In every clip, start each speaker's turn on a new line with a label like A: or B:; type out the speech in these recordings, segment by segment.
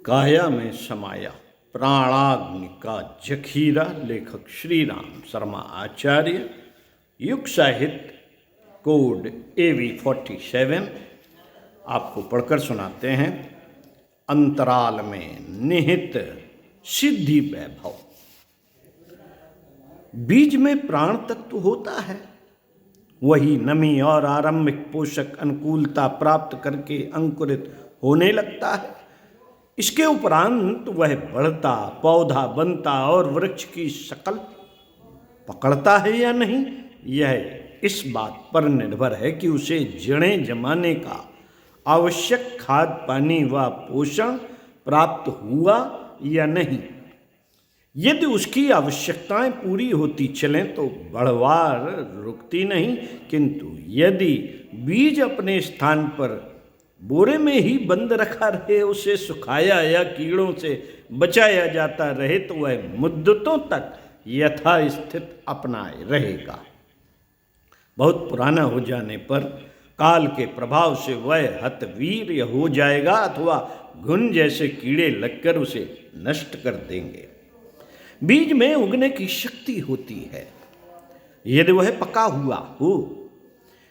A: काया में समाया प्राणाग्नि का जखीरा। लेखक श्री राम शर्मा आचार्य। युग साहित्य कोड AV47। आपको पढ़कर सुनाते हैं। अंतराल में निहित सिद्धि वैभव। बीज में प्राण तत्व होता है, वही नमी और आरंभिक पोषक अनुकूलता प्राप्त करके अंकुरित होने लगता है। इसके उपरांत वह बढ़ता, पौधा बनता और वृक्ष की शक्ल पकड़ता है या नहीं, यह इस बात पर निर्भर है कि उसे जड़ें जमाने का आवश्यक खाद पानी व पोषण प्राप्त हुआ या नहीं। यदि उसकी आवश्यकताएं पूरी होती चलें तो बढ़वार रुकती नहीं, किंतु यदि बीज अपने स्थान पर बोरे में ही बंद रखा रहे, उसे सुखाया या कीड़ों से बचाया जाता रहे, तो वह मुद्दतों तक यथास्थित अपनाए रहेगा। बहुत पुराना हो जाने पर काल के प्रभाव से वह हतवीर्य हो जाएगा अथवा घुन जैसे कीड़े लगकर उसे नष्ट कर देंगे। बीज में उगने की शक्ति होती है यदि वह पका हुआ हो।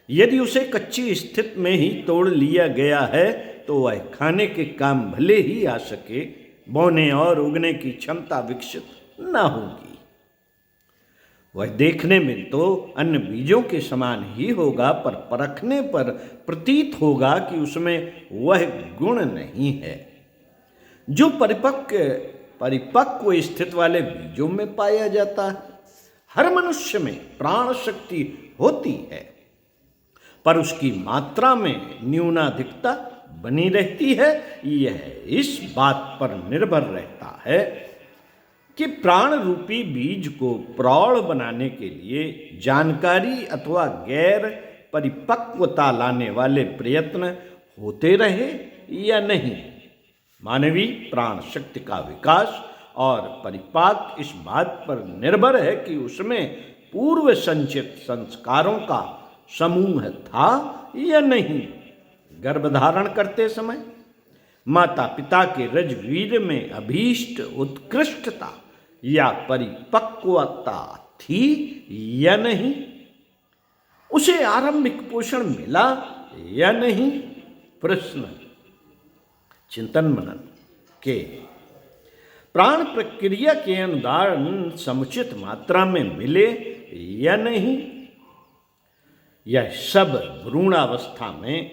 A: यदि उसे कच्ची स्थिति में ही तोड़ लिया गया है तो वह खाने के काम भले ही आ सके, बोने और उगने की क्षमता विकसित न होगी। वह देखने में तो अन्य बीजों के समान ही होगा, पर परखने पर प्रतीत होगा कि उसमें वह गुण नहीं है जो परिपक्व स्थिति वाले बीजों में पाया जाता है। हर मनुष्य में प्राण शक्ति होती है, पर उसकी मात्रा में न्यूनाधिकता बनी रहती है। यह इस बात पर निर्भर रहता है कि प्राण रूपी बीज को प्रौढ़ बनाने के लिए जानकारी अथवा गैर परिपक्वता लाने वाले प्रयत्न होते रहे या नहीं। मानवीय प्राण शक्ति का विकास और परिपाक इस बात पर निर्भर है कि उसमें पूर्व संचित संस्कारों का समूह था या नहीं। गर्भधारण करते समय माता पिता के रजवीर में अभीष्ट उत्कृष्टता या परिपक्वता थी या नहीं, उसे आरंभिक पोषण मिला या नहीं। प्रश्न चिंतन मनन के प्राण प्रक्रिया के अनुदान समुचित मात्रा में मिले या नहीं। यह सब भ्रूणावस्था में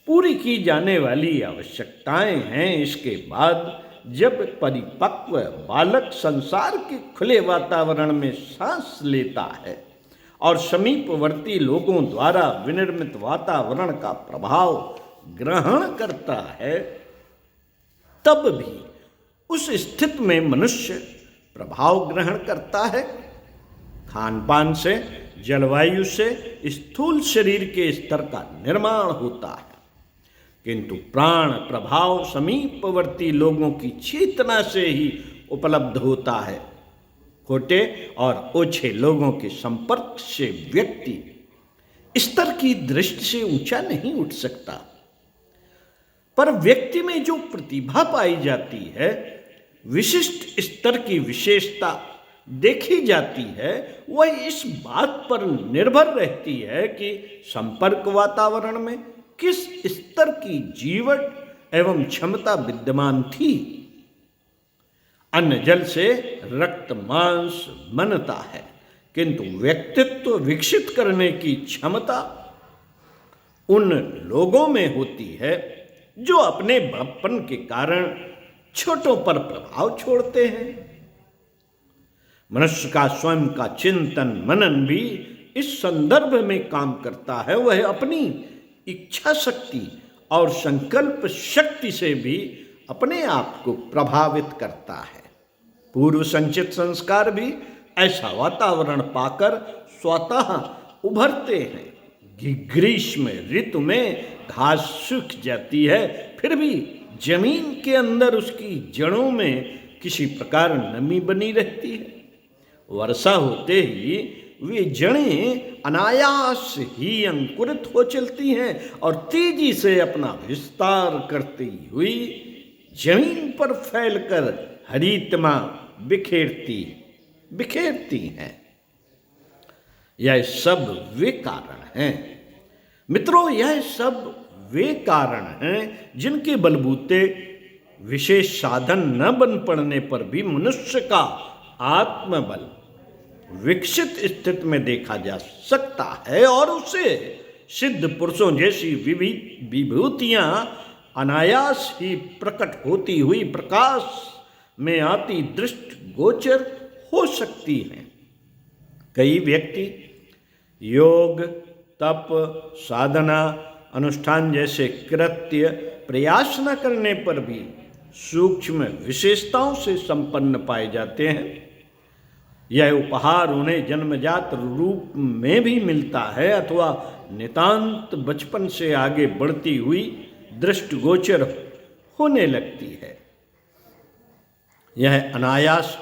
A: पूरी की जाने वाली आवश्यकताएं हैं। इसके बाद जब परिपक्व बालक संसार के खुले वातावरण में सांस लेता है और समीपवर्ती लोगों द्वारा विनिर्मित वातावरण का प्रभाव ग्रहण करता है, तब भी उस स्थिति में मनुष्य प्रभाव ग्रहण करता है। खान पान से, जलवायु से स्थूल शरीर के स्तर का निर्माण होता है, किंतु प्राण प्रभाव समीपवर्ती लोगों की चेतना से ही उपलब्ध होता है। खोटे और ओछे लोगों के संपर्क से व्यक्ति स्तर की दृष्टि से ऊंचा नहीं उठ सकता, पर व्यक्ति में जो प्रतिभा पाई जाती है, विशिष्ट स्तर की विशेषता देखी जाती है, वह इस बात पर निर्भर रहती है कि संपर्क वातावरण में किस स्तर की जीवट एवं क्षमता विद्यमान थी। अन्न जल से रक्त मांस बनता है, किंतु व्यक्तित्व विकसित करने की क्षमता उन लोगों में होती है जो अपने बड़प्पन के कारण छोटों पर प्रभाव छोड़ते हैं। मनुष्य का स्वयं का चिंतन मनन भी इस संदर्भ में काम करता है। वह अपनी इच्छा शक्ति और संकल्प शक्ति से भी अपने आप को प्रभावित करता है। पूर्व संचित संस्कार भी ऐसा वातावरण पाकर स्वतः उभरते हैं। ग्रीष्म ऋतु में घास सूख जाती है, फिर भी जमीन के अंदर उसकी जड़ों में किसी प्रकार नमी बनी रहती है। वर्षा होते ही वे जड़ें अनायास ही अंकुरित हो चलती हैं और तेजी से अपना विस्तार करती हुई जमीन पर फैलकर हरितमा बिखेरती हैं। यह सब वे कारण हैं मित्रों, यह सब वे कारण हैं जिनके बलबूते विशेष साधन न बन पड़ने पर भी मनुष्य का आत्मबल विकसित स्थिति में देखा जा सकता है और उसे सिद्ध पुरुषों जैसी विभूतियां अनायास ही प्रकट होती हुई प्रकाश में आती दृष्ट गोचर हो सकती हैं। कई व्यक्ति योग, तप, साधना, अनुष्ठान जैसे कृत्य प्रयास न करने पर भी सूक्ष्म विशेषताओं से संपन्न पाए जाते हैं। यह उपहार उन्हें जन्मजात रूप में भी मिलता है अथवा नितांत बचपन से आगे बढ़ती हुई दृष्टिगोचर होने लगती है। यह अनायास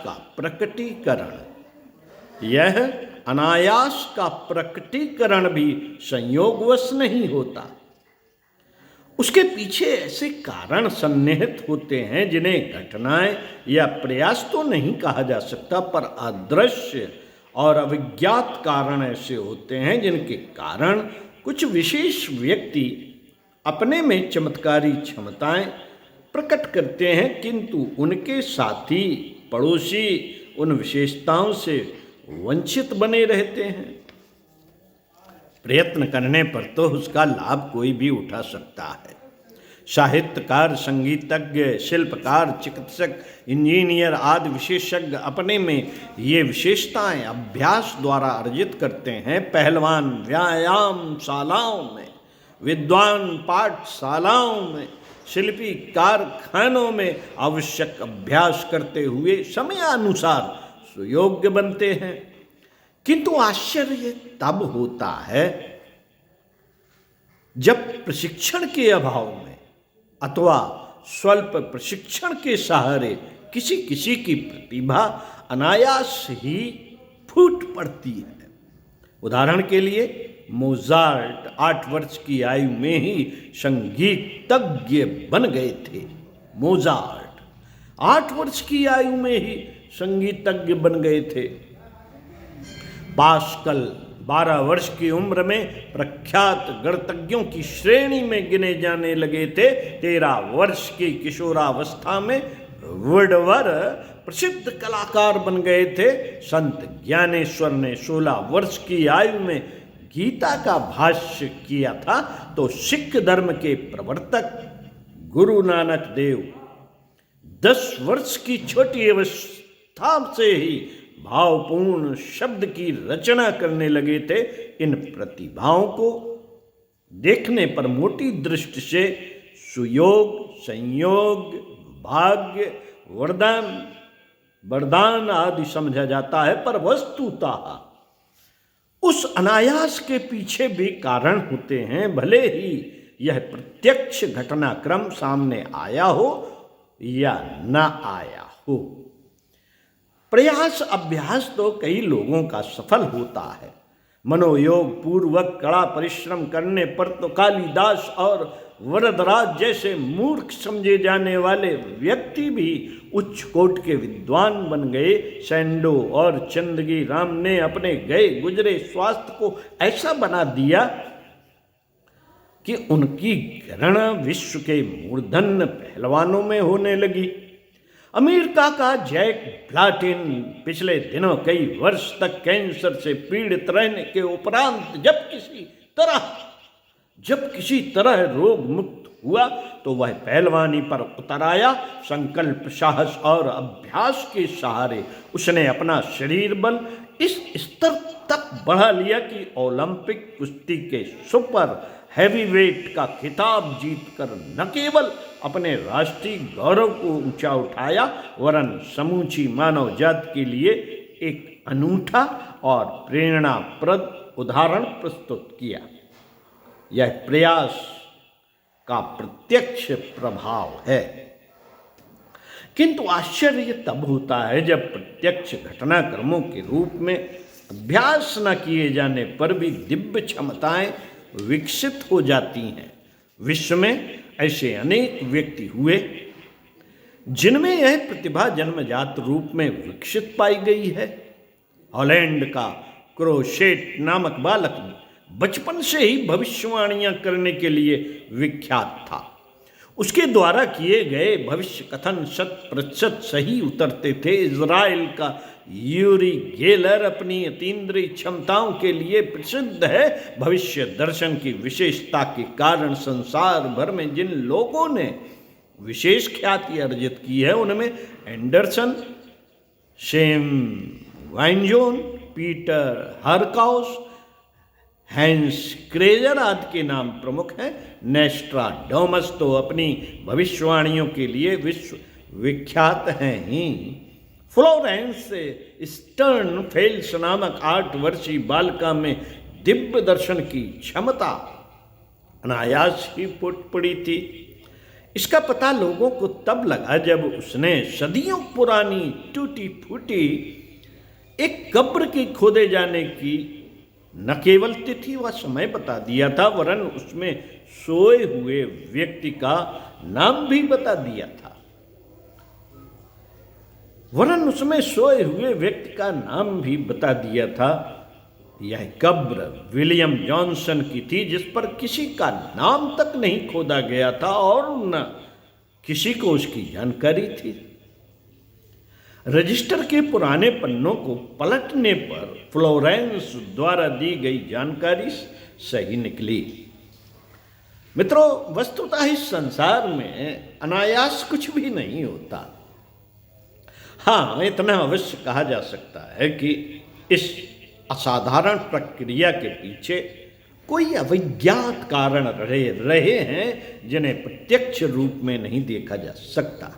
A: का प्रकटीकरण भी संयोगवश नहीं होता। उसके पीछे ऐसे कारण सन्निहित होते हैं जिन्हें घटनाएं या प्रयास तो नहीं कहा जा सकता, पर अदृश्य और अविज्ञात कारण ऐसे होते हैं जिनके कारण कुछ विशेष व्यक्ति अपने में चमत्कारी क्षमताएं प्रकट करते हैं, किंतु उनके साथी पड़ोसी उन विशेषताओं से वंचित बने रहते हैं। प्रयत्न करने पर तो उसका लाभ कोई भी उठा सकता है। साहित्यकार, संगीतज्ञ, शिल्पकार, चिकित्सक, इंजीनियर आदि विशेषज्ञ अपने में ये विशेषताएं अभ्यास द्वारा अर्जित करते हैं। पहलवान व्यायामशालाओं में, विद्वान पाठशालाओं में, शिल्पी कारखानों में आवश्यक अभ्यास करते हुए समयानुसार सुयोग्य बनते हैं। किंतु आश्चर्य तब होता है जब प्रशिक्षण के अभाव में अथवा स्वल्प प्रशिक्षण के सहारे किसी की प्रतिभा अनायास ही फूट पड़ती है। उदाहरण के लिए मोजार्ट 8 वर्ष की आयु में ही संगीतज्ञ बन गए थे। मोजार्ट 8 वर्ष की आयु में ही संगीतज्ञ बन गए थे। पास्कल 12 वर्ष की उम्र में प्रख्यात गणितज्ञों की श्रेणी में गिने जाने लगे थे। 13 वर्ष की किशोरावस्था में वुडवर प्रसिद्ध कलाकार बन गए थे। संत ज्ञानेश्वर ने 16 वर्ष की आयु में गीता का भाष्य किया था, तो सिख धर्म के प्रवर्तक गुरु नानक देव 10 वर्ष की छोटी अवस्था से ही भावपूर्ण शब्द की रचना करने लगे थे। इन प्रतिभाओं को देखने पर मोटी दृष्टि से सुयोग, संयोग, भाग्य, वरदान आदि समझा जाता है, पर वस्तुतः उस अनायास के पीछे भी कारण होते हैं। भले ही यह प्रत्यक्ष घटनाक्रम सामने आया हो या न आया हो। प्रयास अभ्यास तो कई लोगों का सफल होता है। मनोयोग पूर्वक कड़ा परिश्रम करने पर तो कालिदास और वरदराज जैसे मूर्ख समझे जाने वाले व्यक्ति भी उच्च कोट के विद्वान बन गए। सैंडो और चंदगी राम ने अपने गए गुजरे स्वास्थ्य को ऐसा बना दिया कि उनकी गणना विश्व के मूर्धन्य पहलवानों में होने लगी। अमेरिका का जैक प्लाटिन पिछले दिनों कई वर्ष तक कैंसर से पीड़ित रहने के उपरांत जब किसी तरह रोग मुक्त हुआ तो वह पहलवानी पर उतर आया। संकल्प, साहस और अभ्यास के सहारे उसने अपना शरीर बल इस स्तर तक बढ़ा लिया कि ओलंपिक कुश्ती के सुपर हैवीवेट का खिताब जीतकर न केवल अपने राष्ट्रीय गौरव को ऊंचा उठाया, वरन समूची मानव जाति के लिए एक अनूठा और प्रेरणाप्रद उदाहरण प्रस्तुत किया। यह प्रयास का प्रत्यक्ष प्रभाव है। किंतु आश्चर्य तब होता है जब प्रत्यक्ष घटनाक्रमों के रूप में अभ्यास न किए जाने पर भी दिव्य क्षमताएं विकसित हो जाती हैं। विश्व में ऐसे अनेक व्यक्ति हुए जिनमें यह प्रतिभा जन्मजात रूप में विकसित पाई गई है। हॉलैंड का क्रोशेट नामक बालक बचपन से ही भविष्यवाणियां करने के लिए विख्यात था। उसके द्वारा किए गए भविष्य कथन 100% सही उतरते थे। इज़राइल का यूरी गेलर अपनी अतीन्द्रिय क्षमताओं के लिए प्रसिद्ध है। भविष्य दर्शन की विशेषता के कारण संसार भर में जिन लोगों ने विशेष ख्याति अर्जित की है उनमें एंडरसन, शेम वाइनजोन, पीटर हरकाउस, हैंस क्रेजर आदि के नाम प्रमुख हैं। नेस्ट्राडोमस तो अपनी भविष्यवाणियों के लिए विश्व विख्यात हैं ही। फ्लोरेंस से स्टर्नफेल्स नामक 8 वर्षीय बालिका में दिव्य दर्शन की क्षमता अनायास ही फूट पड़ी थी। इसका पता लोगों को तब लगा जब उसने सदियों पुरानी टूटी फूटी एक कब्र के खोदे जाने की न केवल तिथि व समय बता दिया था, वरन उसमें सोए हुए व्यक्ति का नाम भी बता दिया था। यह कब्र विलियम जॉनसन की थी, जिस पर किसी का नाम तक नहीं खोदा गया था और न किसी को उसकी जानकारी थी। रजिस्टर के पुराने पन्नों को पलटने पर फ्लोरेंस द्वारा दी गई जानकारी सही निकली। मित्रों, वस्तुतः इस संसार में अनायास कुछ भी नहीं होता। हाँ, इतना अवश्य कहा जा सकता है कि इस असाधारण प्रक्रिया के पीछे कोई अविज्ञात कारण रहे हैं जिन्हें प्रत्यक्ष रूप में नहीं देखा जा सकता।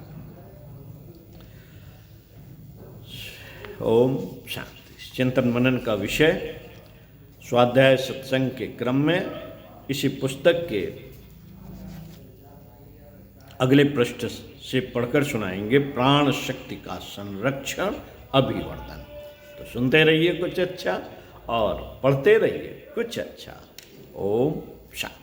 A: ओम शांति। चिंतन मनन का विषय स्वाध्याय सत्संग के क्रम में इसी पुस्तक के अगले पृष्ठ से पढ़कर सुनाएंगे। प्राण शक्ति का संरक्षण अभिवर्धन। तो सुनते रहिए कुछ अच्छा और पढ़ते रहिए कुछ अच्छा। ओम शांति।